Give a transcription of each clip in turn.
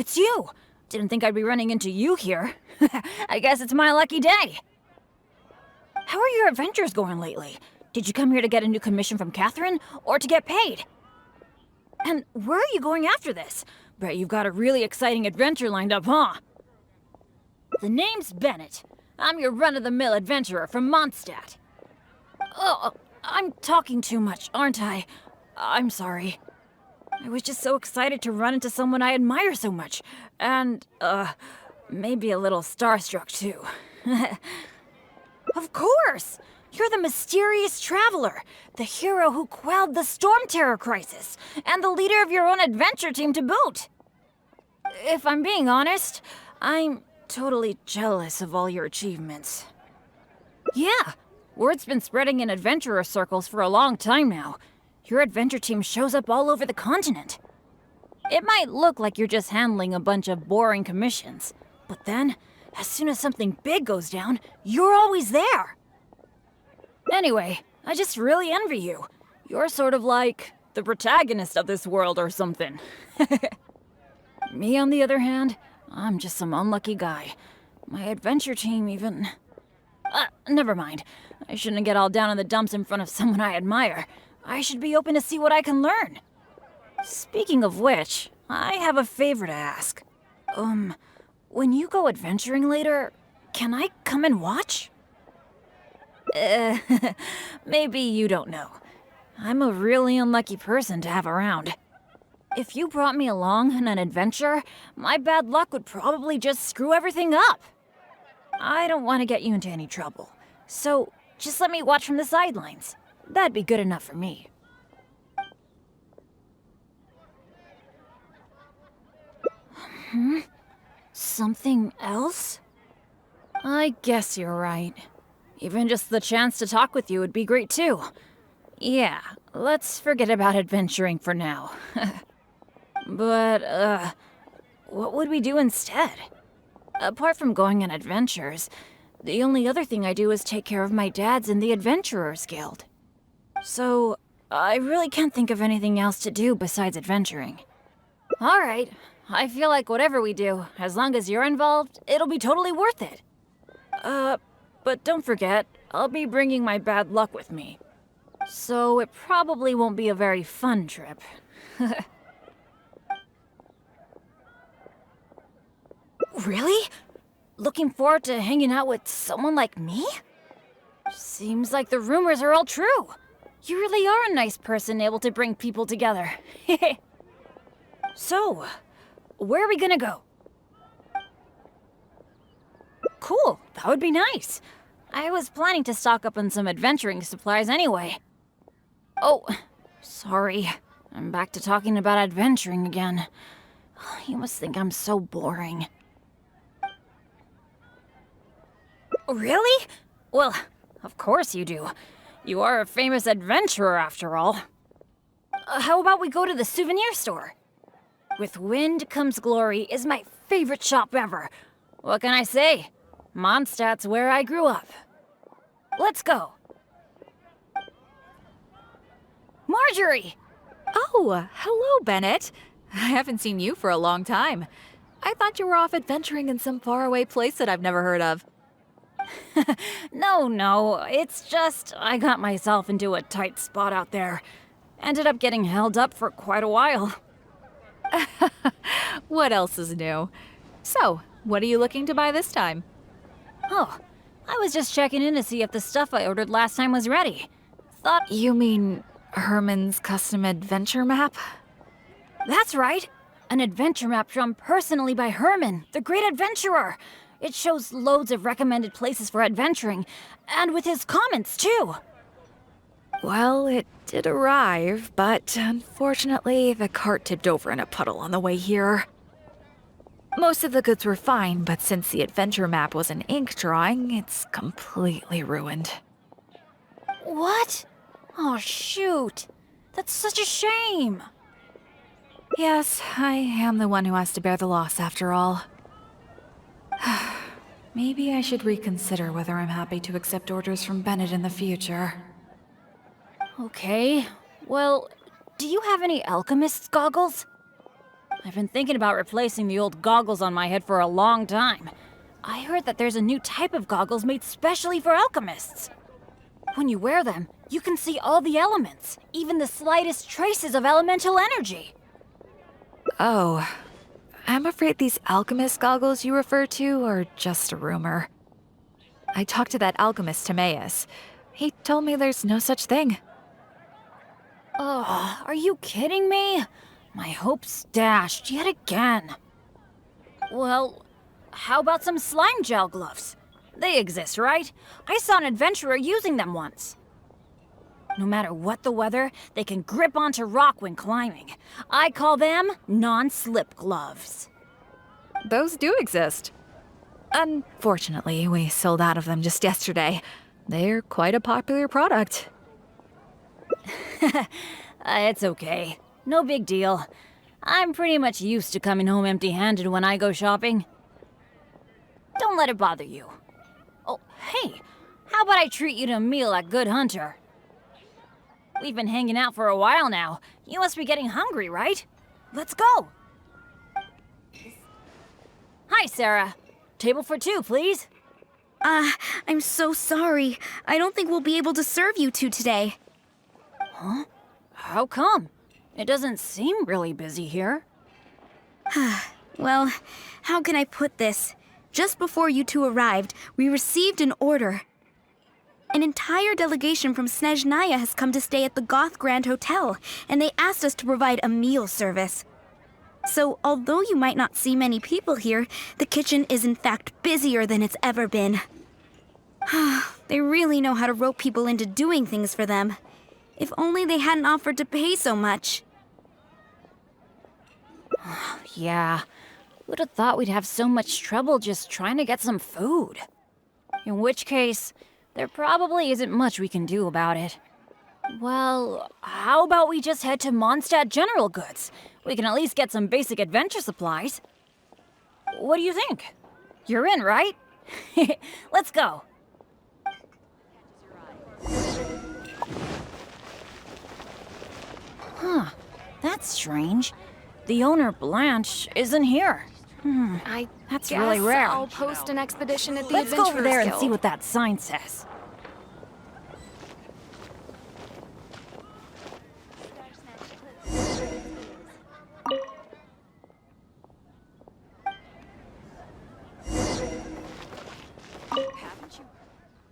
it's you! Didn't think I'd be running into you here. I guess it's my lucky day. How are your adventures going lately? Did you come here to get a new commission from Catherine, or to get paid? And where are you going after this? Bet you've got a really exciting adventure lined up, huh? The name's Bennett. I'm your run-of-the-mill adventurer from Mondstadt. Oh, I'm talking too much, aren't I? I'm sorry. I was just so excited to run into someone I admire so much. And, maybe a little starstruck, too. Of course! You're the mysterious traveler, the hero who quelled the Storm Terror crisis, and the leader of your own adventure team to boot. If I'm being honest, I'm totally jealous of all your achievements. Yeah, word's been spreading in adventurer circles for a long time now. Your adventure team shows up all over the continent. It might look like you're just handling a bunch of boring commissions, but then, as soon as something big goes down, you're always there. Anyway, I just really envy you. You're sort of like the protagonist of this world or something. Me, on the other hand, I'm just some unlucky guy. My adventure team even... never mind. I shouldn't get all down in the dumps in front of someone I admire. I should be open to see what I can learn. Speaking of which, I have a favor to ask. When you go adventuring later, can I come and watch? Maybe you don't know. I'm a really unlucky person to have around. If you brought me along on an adventure, my bad luck would probably just screw everything up. I don't want to get you into any trouble, so just let me watch from the sidelines. That'd be good enough for me. Something else? I guess you're right. Even just the chance to talk with you would be great too. Yeah, let's forget about adventuring for now. But, what would we do instead? Apart from going on adventures, the only other thing I do is take care of my dad's in the Adventurers Guild. So, I really can't think of anything else to do besides adventuring. Alright, I feel like whatever we do, as long as you're involved, it'll be totally worth it. But don't forget, I'll be bringing my bad luck with me. So it probably won't be a very fun trip. Really? Looking forward to hanging out with someone like me? Seems like the rumors are all true. You really are a nice person able to bring people together. So, where are we gonna go? Cool, that would be nice. I was planning to stock up on some adventuring supplies anyway. Oh, sorry. I'm back to talking about adventuring again. You must think I'm so boring. Really? Well, of course you do. You are a famous adventurer after all. How about we go to the souvenir store? With Wind Comes Glory is my favorite shop ever. What can I say? Mondstadt's where I grew up. Let's go. Marjorie! Oh, hello, Bennett. I haven't seen you for a long time. I thought you were off adventuring in some faraway place that I've never heard of. No, it's just I got myself into a tight spot out there. Ended up getting held up for quite a while. What else is new? So, what are you looking to buy this time? Oh, I was just checking in to see if the stuff I ordered last time was ready. Thought... You mean Herman's custom adventure map? That's right! An adventure map drawn personally by Herman, the great adventurer! It shows loads of recommended places for adventuring, and with his comments, too! Well, it did arrive, but unfortunately, the cart tipped over in a puddle on the way here. Most of the goods were fine, but since the adventure map was an ink drawing, it's completely ruined. What? Oh, shoot. That's such a shame. Yes, I am the one who has to bear the loss after all. Maybe I should reconsider whether I'm happy to accept orders from Bennett in the future. Okay. Well, do you have any alchemist's goggles? I've been thinking about replacing the old goggles on my head for a long time. I heard that there's a new type of goggles made specially for alchemists. When you wear them, you can see all the elements, even the slightest traces of elemental energy. Oh, I'm afraid these alchemist goggles you refer to are just a rumor. I talked to that alchemist Timaeus. He told me there's no such thing. Oh, are you kidding me? My hopes dashed yet again. Well, how about some slime gel gloves? They exist, right? I saw an adventurer using them once. No matter what the weather, they can grip onto rock when climbing. I call them non-slip gloves. Those do exist. Unfortunately, we sold out of them just yesterday. They're quite a popular product. It's okay. No big deal. I'm pretty much used to coming home empty-handed when I go shopping. Don't let it bother you. Oh, hey, how about I treat you to a meal at Good Hunter? We've been hanging out for a while now. You must be getting hungry, right? Let's go! Hi, Sarah. Table for two, please. I'm so sorry. I don't think we'll be able to serve you two today. Huh? How come? It doesn't seem really busy here. Well, how can I put this? Just before you two arrived, we received an order. An entire delegation from Snezhnaya has come to stay at the Goth Grand Hotel, and they asked us to provide a meal service. So, although you might not see many people here, the kitchen is in fact busier than it's ever been. They really know how to rope people into doing things for them. If only they hadn't offered to pay so much. Yeah, who'd have thought we'd have so much trouble just trying to get some food? In which case, there probably isn't much we can do about it. Well, how about we just head to Mondstadt General Goods? We can at least get some basic adventure supplies. What do you think? You're in, right? Let's go. Huh, that's strange. The owner, Blanche, isn't here. That's really rare. I'll post an expedition at the Let's go over there and Guild. see what that sign says.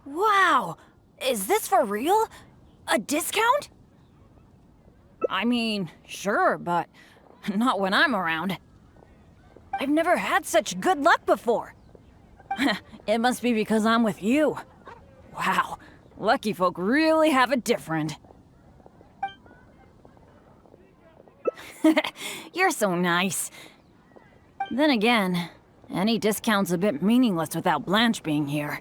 Wow! Is this for real? A discount? I mean, sure, but not when I'm around. I've never had such good luck before. It must be because I'm with you. Wow, lucky folk really have it different. You're so nice. Then again, any discount's a bit meaningless without Blanche being here.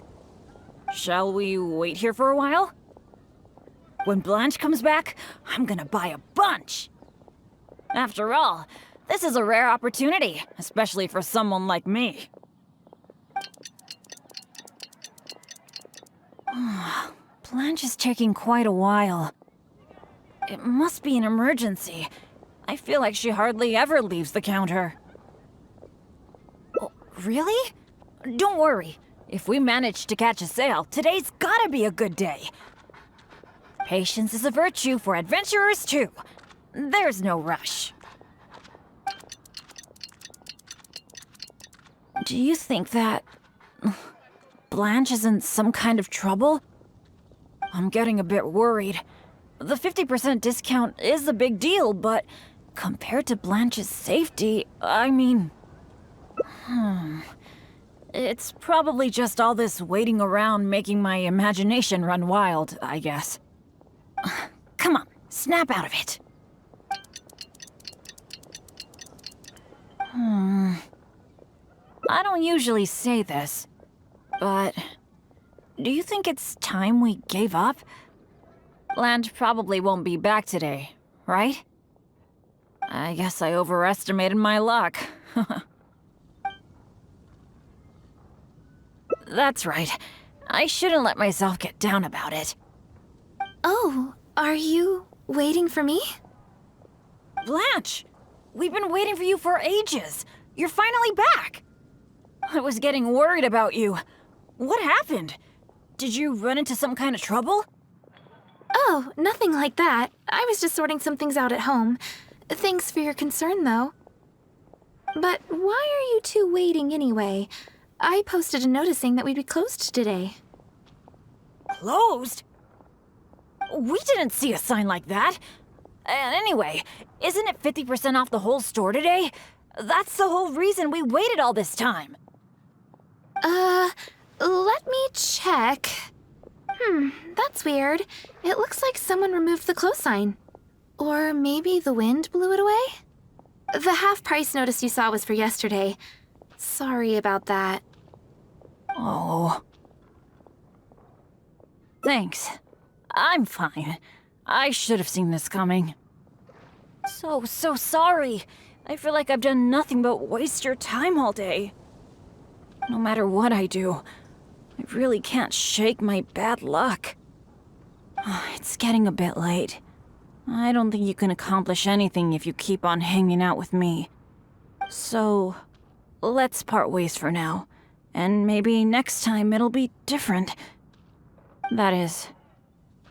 Shall we wait here for a while? When Blanche comes back, I'm gonna buy a bunch. After all, this is a rare opportunity, especially for someone like me. Blanche is taking quite a while. It must be an emergency. I feel like she hardly ever leaves the counter. Oh, really? Don't worry. If we manage to catch a sale, today's gotta be a good day. Patience is a virtue for adventurers too. There's no rush. Do you think that Blanche is in some kind of trouble? I'm getting a bit worried. The 50% discount is a big deal, but compared to Blanche's safety, I mean... It's probably just all this waiting around making my imagination run wild, I guess. Come on, snap out of it. I don't usually say this, but do you think it's time we gave up? Blanche probably won't be back today, right? I guess I overestimated my luck. That's right. I shouldn't let myself get down about it. Oh, are you waiting for me? Blanche! We've been waiting for you for ages. You're finally back. I was getting worried about you. What happened? Did you run into some kind of trouble? Oh, nothing like that. I was just sorting some things out at home. Thanks for your concern, though. But why are you two waiting anyway? I posted a notice saying that we'd be closed today. Closed? We didn't see a sign like that. And anyway, isn't it 50% off the whole store today? That's the whole reason we waited all this time. Let me check. That's weird. It looks like someone removed the close sign. Or maybe the wind blew it away? The half-price notice you saw was for yesterday. Sorry about that. Oh. Thanks. I'm fine. I should have seen this coming. So sorry. I feel like I've done nothing but waste your time all day. No matter what I do, I really can't shake my bad luck. It's getting a bit late. I don't think you can accomplish anything if you keep on hanging out with me. So, let's part ways for now. And maybe next time it'll be different. That is,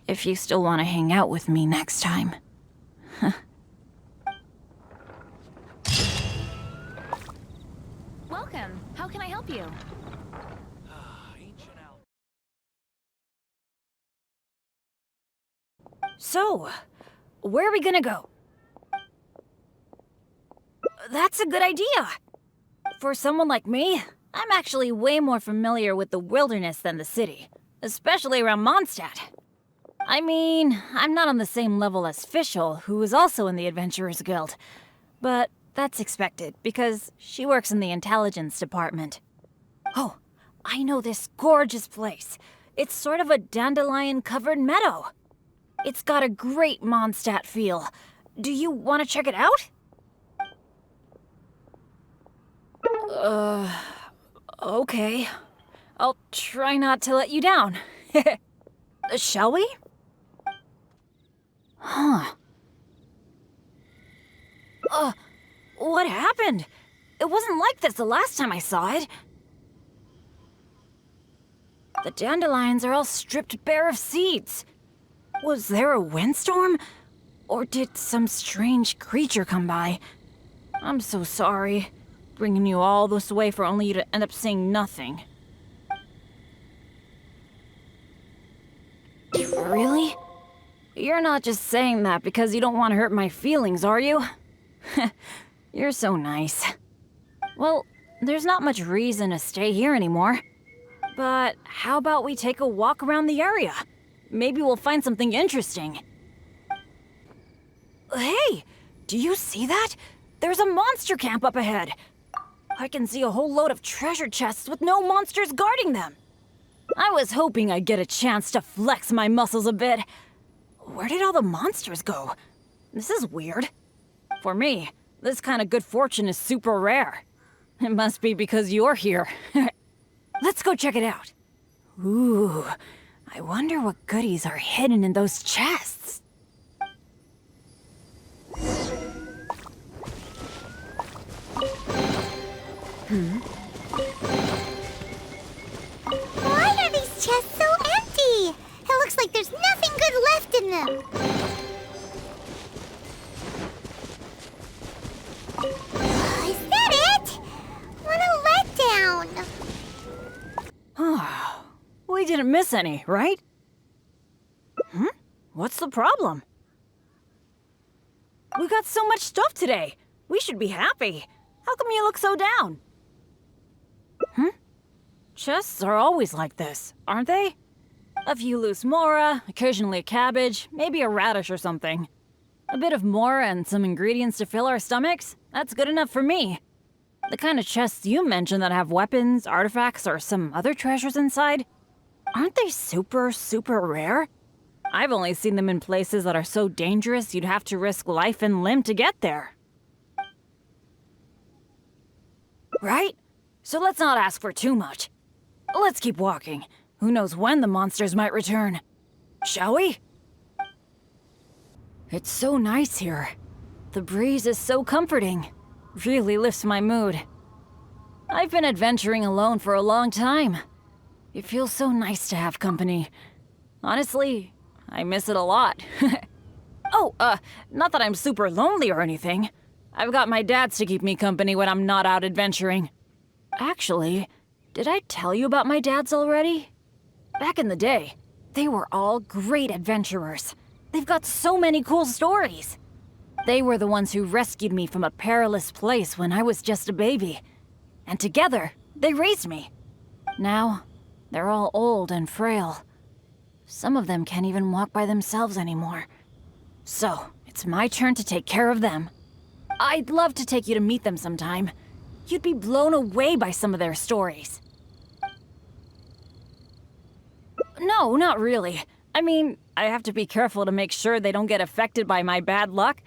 if you still want to hang out with me next time. Welcome. How can I help you? So, where are we gonna go? That's a good idea. For someone like me, I'm actually way more familiar with the wilderness than the city, especially around Mondstadt. I mean, I'm not on the same level as Fischl, who is also in the Adventurers Guild, but that's expected because she works in the intelligence department. Oh, I know this gorgeous place. It's sort of a dandelion-covered meadow. It's got a great Mondstadt feel. Do you want to check it out? Okay. I'll try not to let you down. Shall we? Huh. What happened? It wasn't like this the last time I saw it. The dandelions are all stripped bare of seeds. Was there a windstorm? Or did some strange creature come by? I'm so sorry, bringing you all this way for only you to end up seeing nothing. Really? You're not just saying that because you don't want to hurt my feelings, are you? You're so nice. Well, there's not much reason to stay here anymore. But how about we take a walk around the area? Maybe we'll find something interesting. Hey! Do you see that? There's a monster camp up ahead. I can see a whole load of treasure chests with no monsters guarding them. I was hoping I'd get a chance to flex my muscles a bit. Where did all the monsters go? This is weird. For me, this kind of good fortune is super rare. It must be because you're here. Let's go check it out. Ooh, I wonder what goodies are hidden in those chests. Why are these chests so empty? It looks like there's nothing good left in them. Is that it? What a letdown. We didn't miss any, right? What's the problem? We got so much stuff today. We should be happy. How come you look so down? Chests are always like this, aren't they? A few loose mora, occasionally a cabbage, maybe a radish or something. A bit of mora and some ingredients to fill our stomachs, that's good enough for me. The kind of chests you mentioned that have weapons, artifacts, or some other treasures inside, aren't they super, super rare? I've only seen them in places that are so dangerous you'd have to risk life and limb to get there. Right? So let's not ask for too much. Let's keep walking. Who knows when the monsters might return? Shall we? It's so nice here. The breeze is so comforting. Really lifts my mood. I've been adventuring alone for a long time. It feels so nice to have company. Honestly, I miss it a lot. Not that I'm super lonely or anything. I've got my dads to keep me company when I'm not out adventuring. Actually, did I tell you about my dads already? Back in the day, they were all great adventurers. They've got so many cool stories. They were the ones who rescued me from a perilous place when I was just a baby. And together, they raised me. Now, they're all old and frail. Some of them can't even walk by themselves anymore. So, it's my turn to take care of them. I'd love to take you to meet them sometime. You'd be blown away by some of their stories. No, not really. I mean, I have to be careful to make sure they don't get affected by my bad luck.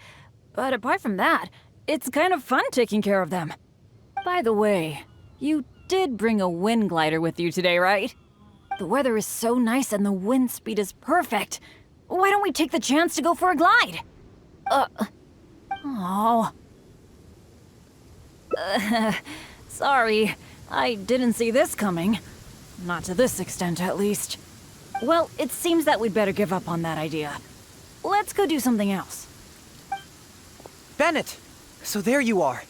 But apart from that, it's kind of fun taking care of them. By the way, you did bring a wind glider with you today, right? The weather is so nice and the wind speed is perfect. Why don't we take the chance to go for a glide? Sorry. I didn't see this coming. Not to this extent, at least. Well, it seems that we'd better give up on that idea. Let's go do something else. Bennett! So there you are.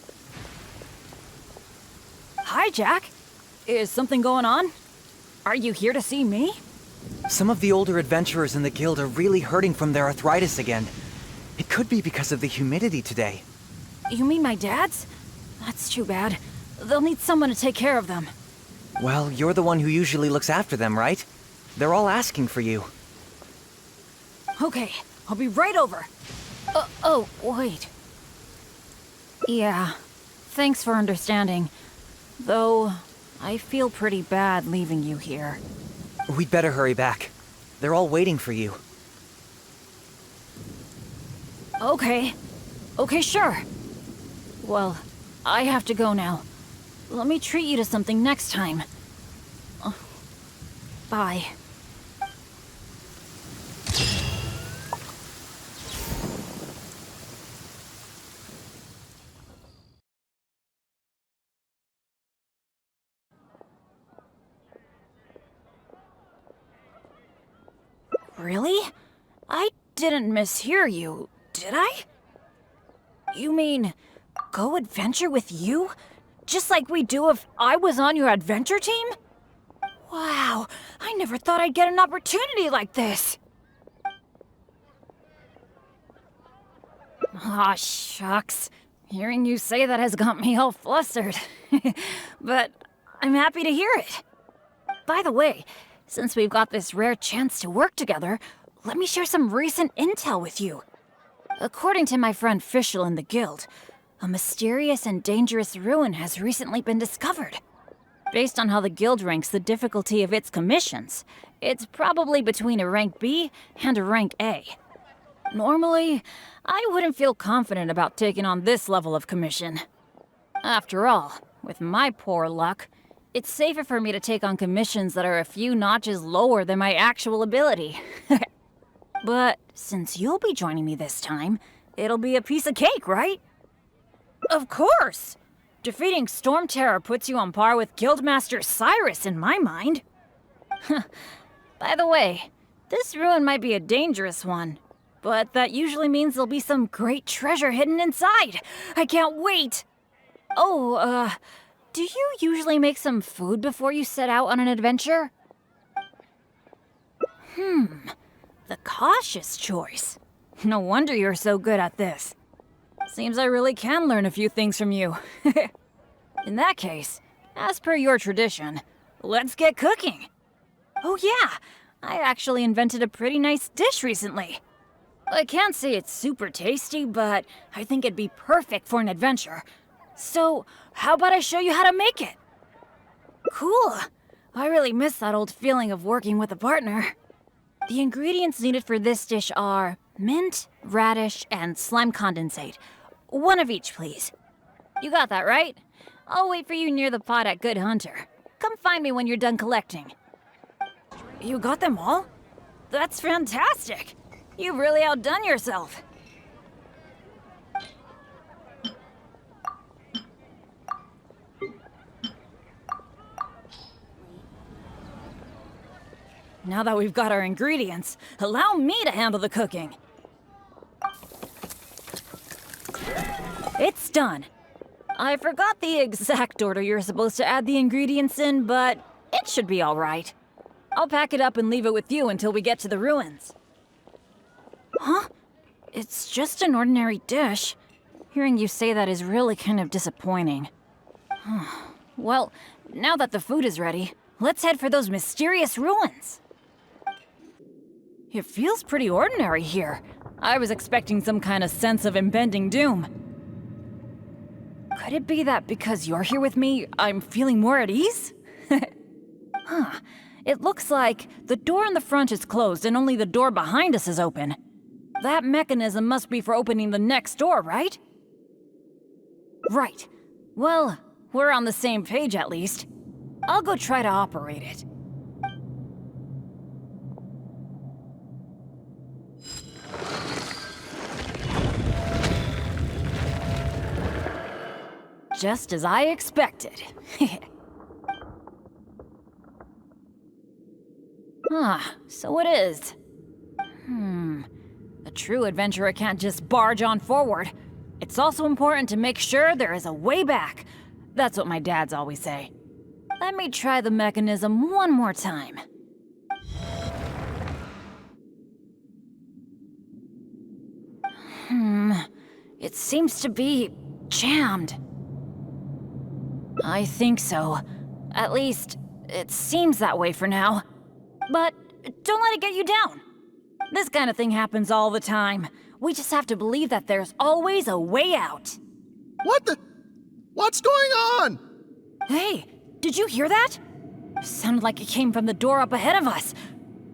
Hi, Jack. Is something going on? Are you here to see me? Some of the older adventurers in the guild are really hurting from their arthritis again. It could be because of the humidity today. You mean my dad's? That's too bad. They'll need someone to take care of them. Well, you're the one who usually looks after them, right? They're all asking for you. Okay, I'll be right over. Wait. Yeah, thanks for understanding. Though, I feel pretty bad leaving you here. We'd better hurry back. They're all waiting for you. Okay, sure. Well, I have to go now. Let me treat you to something next time. Bye. Really? I didn't mishear you, did I? You mean, go adventure with you? Just like we do if I was on your adventure team? Wow, I never thought I'd get an opportunity like this. Aw, shucks. Hearing you say that has got me all flustered. But I'm happy to hear it. By the way, since we've got this rare chance to work together, let me share some recent intel with you. According to my friend Fischl in the guild, a mysterious and dangerous ruin has recently been discovered. Based on how the guild ranks the difficulty of its commissions, it's probably between a rank B and a rank A. Normally, I wouldn't feel confident about taking on this level of commission. After all, with my poor luck, it's safer for me to take on commissions that are a few notches lower than my actual ability. But since you'll be joining me this time, it'll be a piece of cake, right? Of course! Defeating Storm Terror puts you on par with Guildmaster Cyrus in my mind. By the way, this ruin might be a dangerous one, but that usually means there'll be some great treasure hidden inside. I can't wait! Do you usually make some food before you set out on an adventure? The cautious choice. No wonder you're so good at this. Seems I really can learn a few things from you. In that case, as per your tradition, let's get cooking. Oh yeah, I actually invented a pretty nice dish recently. I can't say it's super tasty, but I think it'd be perfect for an adventure. So, how about I show you how to make it? Cool. I really miss that old feeling of working with a partner. The ingredients needed for this dish are mint, radish, and slime condensate. One of each, please. You got that, right? I'll wait for you near the pot at Good Hunter. Come find me when you're done collecting. You got them all? That's fantastic! You've really outdone yourself. Now that we've got our ingredients, allow me to handle the cooking. It's done. I forgot the exact order you're supposed to add the ingredients in, but it should be all right. I'll pack it up and leave it with you until we get to the ruins. Huh? It's just an ordinary dish. Hearing you say that is really kind of disappointing. Well, now that the food is ready, let's head for those mysterious ruins. It feels pretty ordinary here. I was expecting some kind of sense of impending doom. Could it be that because you're here with me, I'm feeling more at ease? Huh. It looks like the door in the front is closed and only the door behind us is open. That mechanism must be for opening the next door, right? Right. Well, we're on the same page at least. I'll go try to operate it. Just as I expected. So it is. A true adventurer can't just barge on forward. It's also important to make sure there is a way back. That's what my dads always say. Let me try the mechanism one more time. It seems to be jammed. I think so. At least, it seems that way for now. But don't let it get you down. This kind of thing happens all the time. We just have to believe that there's always a way out. What's going on? Hey, did you hear that? Sounded like it came from the door up ahead of us.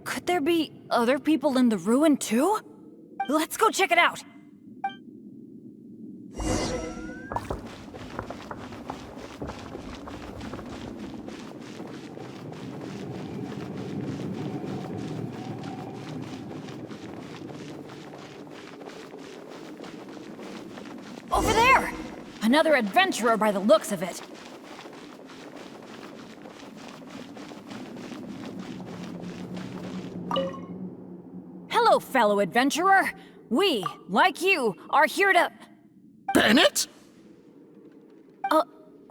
Could there be other people in the ruin too? Let's go check it out. Over there! Another adventurer by the looks of it. Hello, fellow adventurer. We, like you, are here to... Bennett?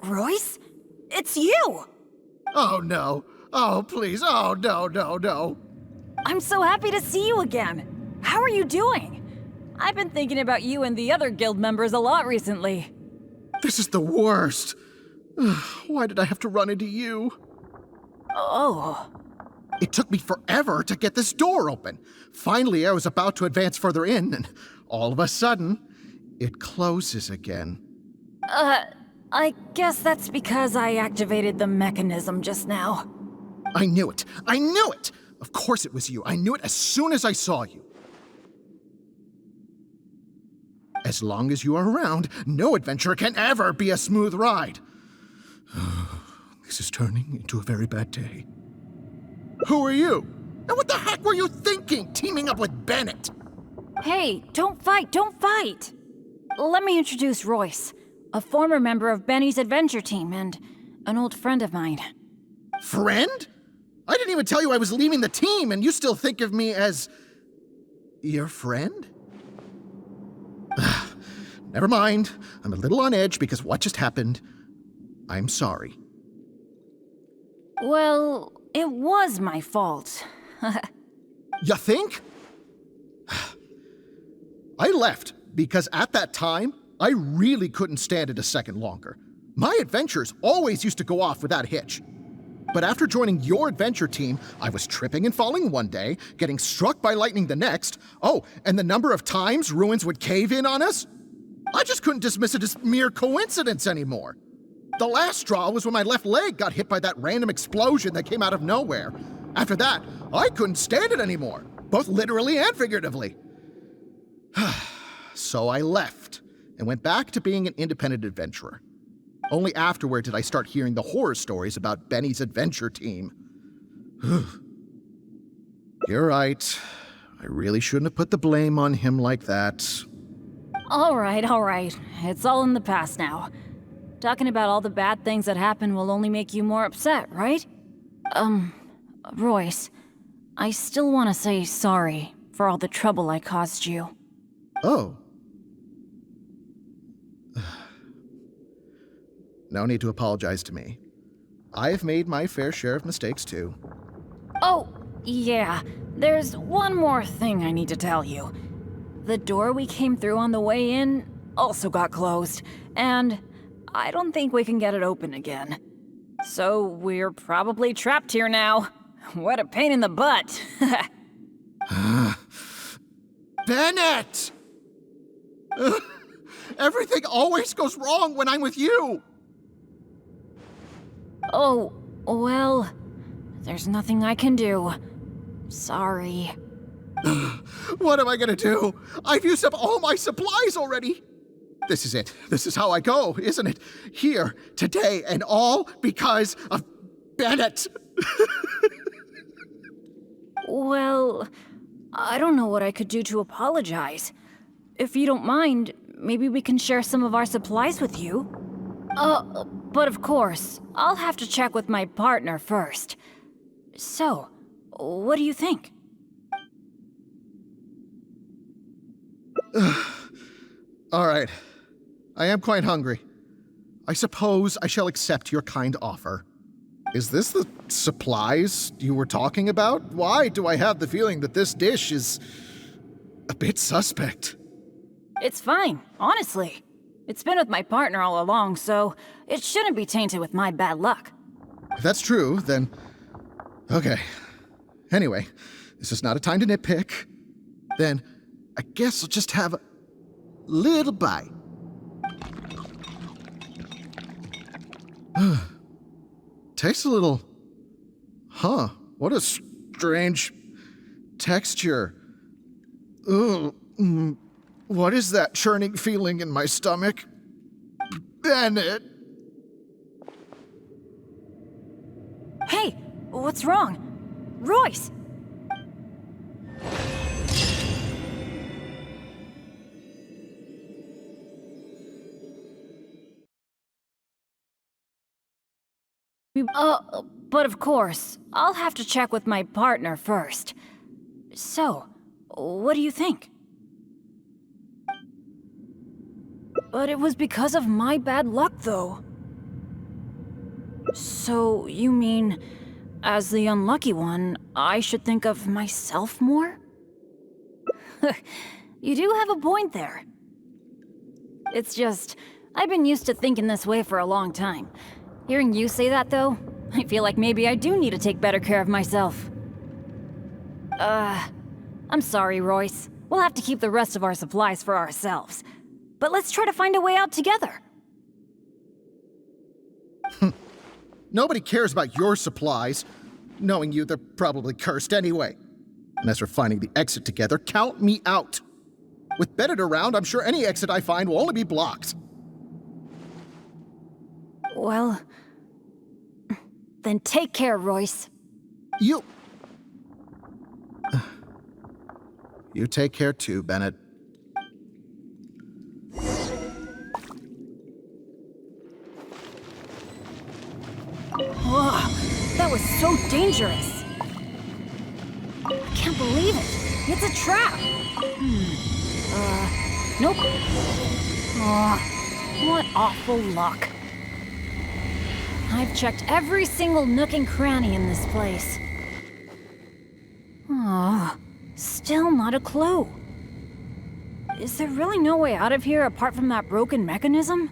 Royce? It's you! Oh, no. Oh, please. Oh, no. I'm so happy to see you again. How are you doing? I've been thinking about you and the other guild members a lot recently. This is the worst. Why did I have to run into you? Oh. It took me forever to get this door open. Finally, I was about to advance further in, and all of a sudden, it closes again. I guess that's because I activated the mechanism just now. I knew it. Of course it was you. I knew it as soon as I saw you. As long as you are around, no adventure can ever be a smooth ride. This is turning into a very bad day. Who are you? And what the heck were you thinking, teaming up with Bennett? Hey, don't fight! Let me introduce Royce, a former member of Benny's adventure team and an old friend of mine. Friend? I didn't even tell you I was leaving the team, and you still think of me as... your friend? Never mind. I'm a little on edge because what just happened. I'm sorry. Well, it was my fault. You think? I left because at that time, I really couldn't stand it a second longer. My adventures always used to go off without a hitch. But after joining your adventure team, I was tripping and falling one day, getting struck by lightning the next. Oh, and the number of times ruins would cave in on us? I just couldn't dismiss it as mere coincidence anymore. The last straw was when my left leg got hit by that random explosion that came out of nowhere. After that, I couldn't stand it anymore, both literally and figuratively. So I left and went back to being an independent adventurer. Only afterward did I start hearing the horror stories about Benny's adventure team. You're right. I really shouldn't have put the blame on him like that. All right. It's all in the past now. Talking about all the bad things that happened will only make you more upset, right? Royce, I still want to say sorry for all the trouble I caused you. Oh. No need to apologize to me. I have made my fair share of mistakes too. Oh, yeah. There's one more thing I need to tell you. The door we came through on the way in also got closed, and I don't think we can get it open again. So we're probably trapped here now. What a pain in the butt. Bennett! Everything always goes wrong when I'm with you! Oh, well, there's nothing I can do. Sorry. What am I gonna do? I've used up all my supplies already! This is it. This is how I go, isn't it? Here, today, and all because of Bennett! Well, I don't know what I could do to apologize. If you don't mind, maybe we can share some of our supplies with you? But of course, I'll have to check with my partner first. So, what do you think? All right. I am quite hungry. I suppose I shall accept your kind offer. Is this the supplies you were talking about? Why do I have the feeling that this dish is a bit suspect? It's fine, honestly. It's been with my partner all along, so it shouldn't be tainted with my bad luck. If that's true, then... Okay. Anyway, this is not a time to nitpick. Then, I guess I'll just have a little bite. Tastes a little... Huh, what a strange texture. Ugh. What is that churning feeling in my stomach? Bennett! Hey, what's wrong? Royce! But of course, I'll have to check with my partner first. So, what do you think? But it was because of my bad luck, though. So, you mean, as the unlucky one, I should think of myself more? You do have a point there. It's just, I've been used to thinking this way for a long time. Hearing you say that, though, I feel like maybe I do need to take better care of myself. I'm sorry, Royce. We'll have to keep the rest of our supplies for ourselves. But let's try to find a way out together. Nobody cares about your supplies. Knowing you, they're probably cursed anyway. And as for finding the exit together, count me out. With Bennett around, I'm sure any exit I find will only be blocked. Well, then take care, Royce. You take care too, Bennett. Whoa, that was so dangerous. I can't believe it. It's a trap. Nope. What awful luck. I've checked every single nook and cranny in this place. Still not a clue. Is there really no way out of here apart from that broken mechanism?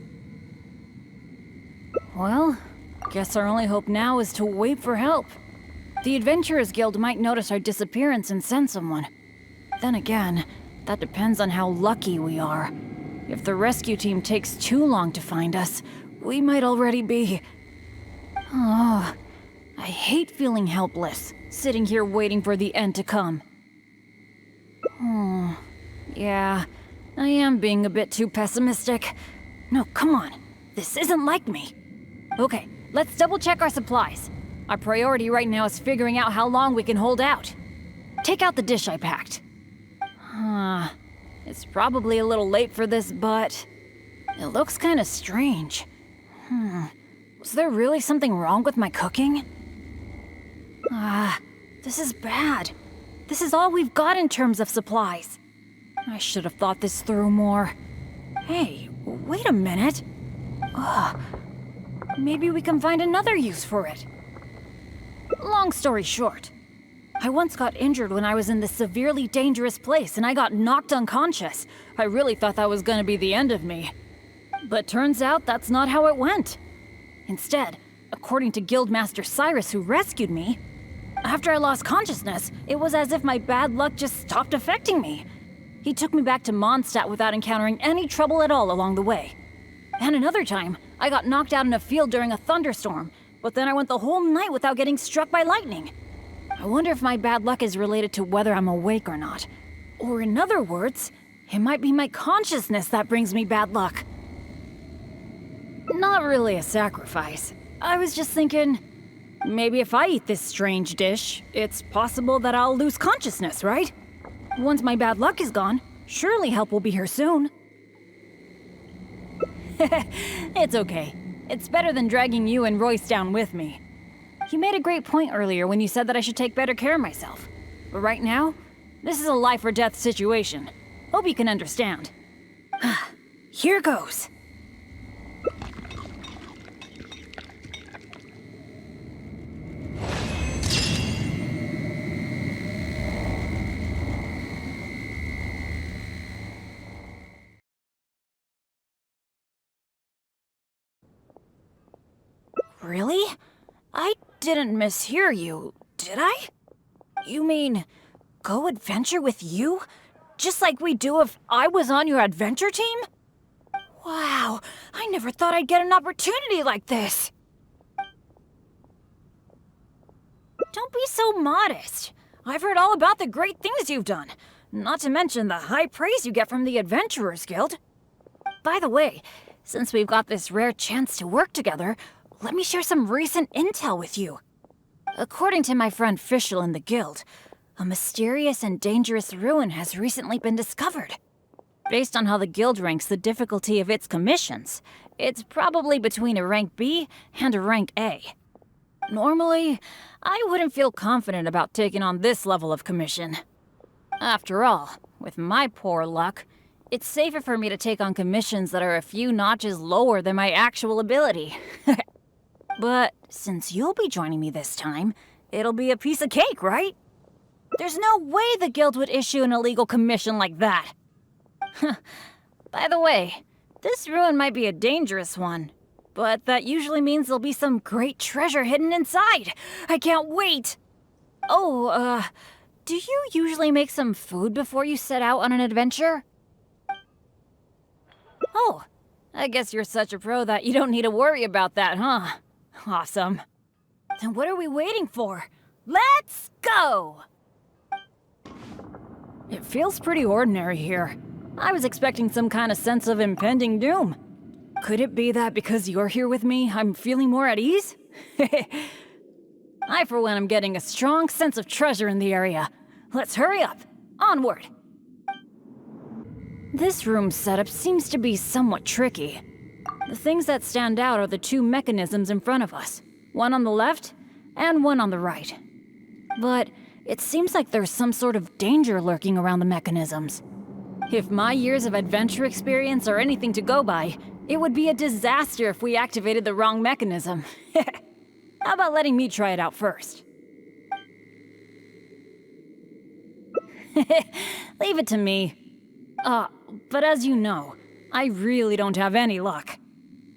Well, guess our only hope now is to wait for help. The Adventurers Guild might notice our disappearance and send someone. Then again, that depends on how lucky we are. If the rescue team takes too long to find us, we might already be... I hate feeling helpless, sitting here waiting for the end to come. Yeah, I am being a bit too pessimistic. No, come on. This isn't like me. Okay, let's double check our supplies. Our priority right now is figuring out how long we can hold out. Take out the dish I packed. It's probably a little late for this, but... it looks kinda strange. Was there really something wrong with my cooking? This is bad. This is all we've got in terms of supplies. I should have thought this through more. Hey, wait a minute. Ugh. Maybe we can find another use for it. Long story short, I once got injured when I was in this severely dangerous place and I got knocked unconscious. I really thought that was gonna be the end of me. But turns out that's not how it went. Instead, according to Guildmaster Cyrus who rescued me, after I lost consciousness, it was as if my bad luck just stopped affecting me. He took me back to Mondstadt without encountering any trouble at all along the way. And another time, I got knocked out in a field during a thunderstorm, but then I went the whole night without getting struck by lightning. I wonder if my bad luck is related to whether I'm awake or not. Or in other words, it might be my consciousness that brings me bad luck. Not really a sacrifice. I was just thinking, maybe if I eat this strange dish, it's possible that I'll lose consciousness, right? Once my bad luck is gone, surely help will be here soon. It's okay. It's better than dragging you and Royce down with me. You made a great point earlier when you said that I should take better care of myself. But right now, this is a life or death situation. Hope you can understand. Here goes. Really? I didn't mishear you, did I? You mean, go adventure with you? Just like we do if I was on your adventure team? Wow, I never thought I'd get an opportunity like this. Don't be so modest. I've heard all about the great things you've done, not to mention the high praise you get from the Adventurers Guild. By the way, since we've got this rare chance to work together, let me share some recent intel with you. According to my friend Fischl in the Guild, a mysterious and dangerous ruin has recently been discovered. Based on how the Guild ranks the difficulty of its commissions, it's probably between a rank B and a rank A. Normally, I wouldn't feel confident about taking on this level of commission. After all, with my poor luck, it's safer for me to take on commissions that are a few notches lower than my actual ability. But since you'll be joining me this time, it'll be a piece of cake, right? There's no way the Guild would issue an illegal commission like that. By the way, this ruin might be a dangerous one, but that usually means there'll be some great treasure hidden inside. I can't wait! Oh, do you usually make some food before you set out on an adventure? Oh, I guess you're such a pro that you don't need to worry about that, huh? Awesome. Then what are we waiting for? Let's go! It feels pretty ordinary here. I was expecting some kind of sense of impending doom. Could it be that because you're here with me, I'm feeling more at ease? I, for one, am getting a strong sense of treasure in the area. Let's hurry up. Onward. This room's setup seems to be somewhat tricky. The things that stand out are the two mechanisms in front of us, one on the left and one on the right. But it seems like there's some sort of danger lurking around the mechanisms. If my years of adventure experience are anything to go by, it would be a disaster if we activated the wrong mechanism. How about letting me try it out first? Leave it to me. But as you know, I really don't have any luck.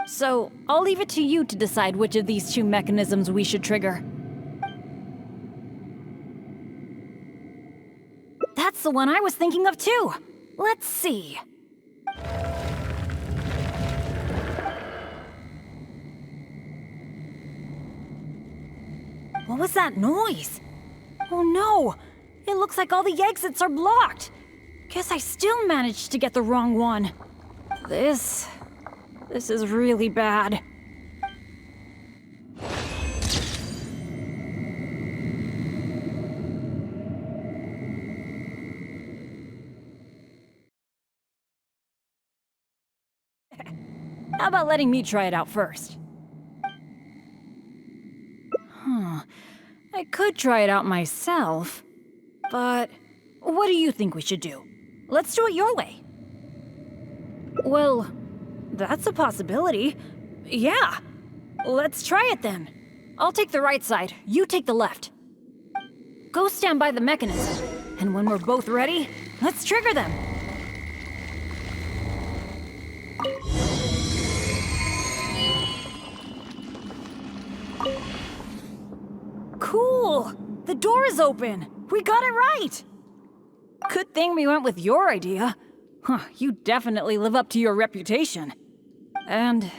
So, I'll leave it to you to decide which of these two mechanisms we should trigger. That's the one I was thinking of too! Let's see. What was that noise? Oh no! It looks like all the exits are blocked! Guess I still managed to get the wrong one. This is really bad. How about letting me try it out first? I could try it out myself, but what do you think we should do? Let's do it your way. Well, that's a possibility. Yeah. Let's try it then. I'll take the right side, you take the left. Go stand by the mechanism, and when we're both ready, let's trigger them. Cool! The door is open! We got it right! Good thing we went with your idea. Huh, you definitely live up to your reputation. And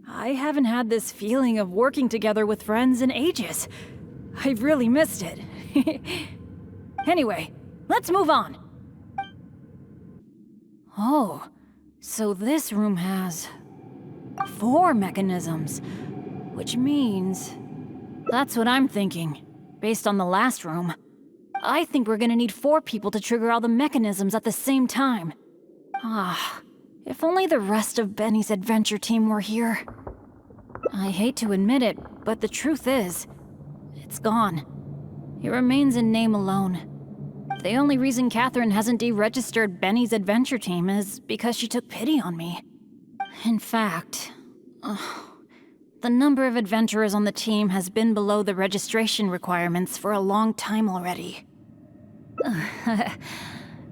I haven't had this feeling of working together with friends in ages. I've really missed it. Anyway, let's move on. Oh, so this room has 4 mechanisms, which means... That's what I'm thinking, based on the last room. I think we're gonna need 4 people to trigger all the mechanisms at the same time. Ah, if only the rest of Benny's adventure team were here. I hate to admit it, but the truth is, it's gone. It remains in name alone. The only reason Catherine hasn't deregistered Benny's adventure team is because she took pity on me. In fact, the number of adventurers on the team has been below the registration requirements for a long time already.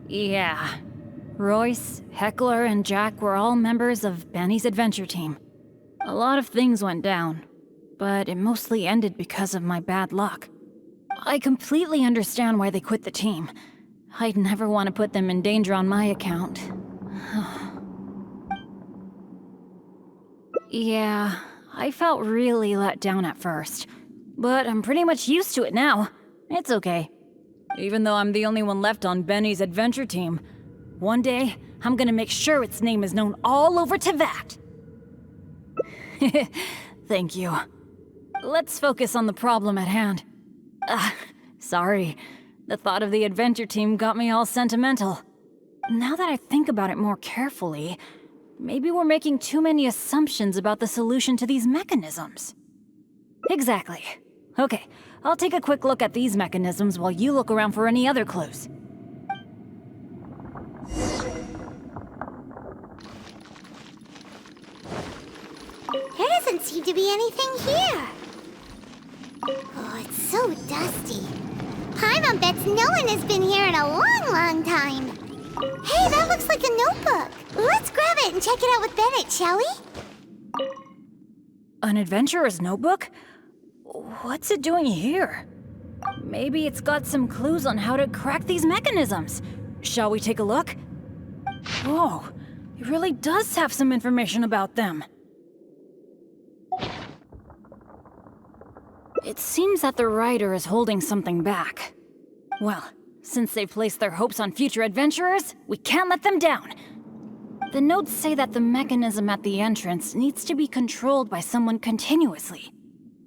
Yeah. Royce, Heckler, and Jack were all members of Benny's adventure team. A lot of things went down, but it mostly ended because of my bad luck. I completely understand why they quit the team. I'd never want to put them in danger on my account. Yeah, I felt really let down at first, but I'm pretty much used to it now. It's okay. Even though I'm the only one left on Benny's adventure team, one day I'm gonna make sure its name is known all over Teyvat. Thank you. Let's focus on the problem at hand. Sorry. The thought of the adventure team got me all sentimental. Now that I think about it more carefully, maybe we're making too many assumptions about the solution to these mechanisms. Exactly. Okay, I'll take a quick look at these mechanisms while you look around for any other clues. There doesn't seem to be anything here. Oh, it's so dusty. Paimon bets no one has been here in a long, long time. Hey, that looks like a notebook. Let's grab it and check it out with Bennett, shall we? An adventurer's notebook? What's it doing here? Maybe it's got some clues on how to crack these mechanisms. Shall we take a look? Whoa, it really does have some information about them. It seems that the writer is holding something back. Well, since they've placed their hopes on future adventurers, we can't let them down. The notes say that the mechanism at the entrance needs to be controlled by someone continuously.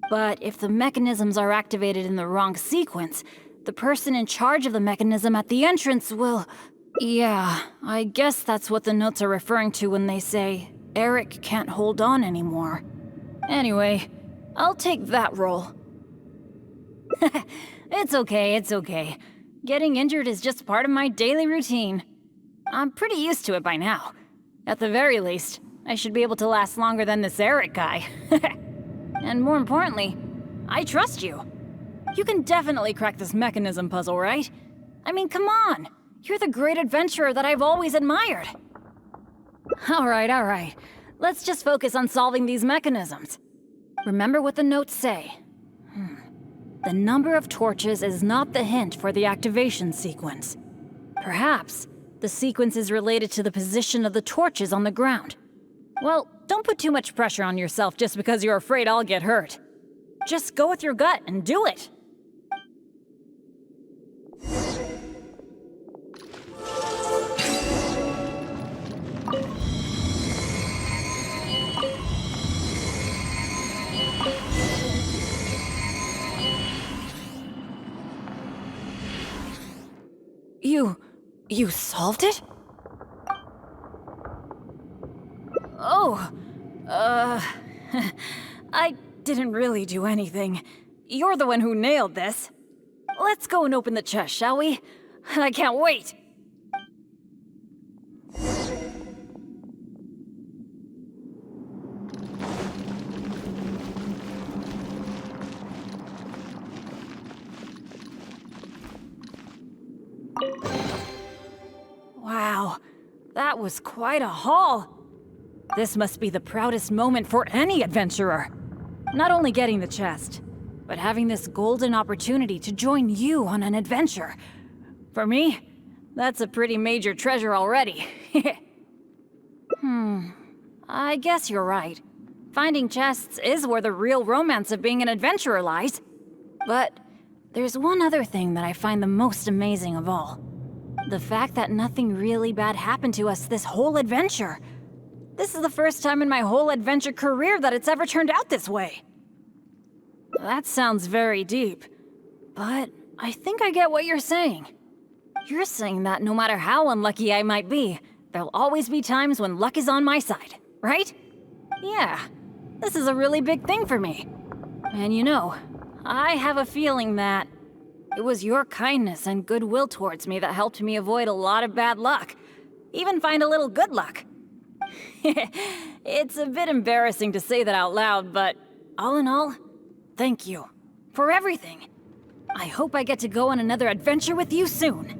But if the mechanisms are activated in the wrong sequence, the person in charge of the mechanism at the entrance will... Yeah, I guess that's what the notes are referring to when they say, Eric can't hold on anymore. Anyway, I'll take that role. It's okay, it's okay. Getting injured is just part of my daily routine. I'm pretty used to it by now. At the very least, I should be able to last longer than this Eric guy. And more importantly, I trust you. You can definitely crack this mechanism puzzle, right? I mean, come on. You're the great adventurer that I've always admired. Alright. Let's just focus on solving these mechanisms. Remember what the notes say. The number of torches is not the hint for the activation sequence. Perhaps the sequence is related to the position of the torches on the ground. Well, don't put too much pressure on yourself just because you're afraid I'll get hurt. Just go with your gut and do it. You solved it? Oh, I didn't really do anything. you're the one who nailed this. Let's go and open the chest, shall we? I can't wait! Wow, that was quite a haul. This must be the proudest moment for any adventurer. Not only getting the chest, but having this golden opportunity to join you on an adventure. For me, that's a pretty major treasure already. I guess you're right. Finding chests is where the real romance of being an adventurer lies. But there's one other thing that I find the most amazing of all. The fact that nothing really bad happened to us this whole adventure. This is the first time in my whole adventure career that it's ever turned out this way. That sounds very deep, but I think I get what you're saying. You're saying that no matter how unlucky I might be, there'll always be times when luck is on my side, right? Yeah, this is a really big thing for me. And you know, I have a feeling that it was your kindness and goodwill towards me that helped me avoid a lot of bad luck, even find a little good luck. It's a bit embarrassing to say that out loud, but all in all, thank you for everything. I hope I get to go on another adventure with you soon.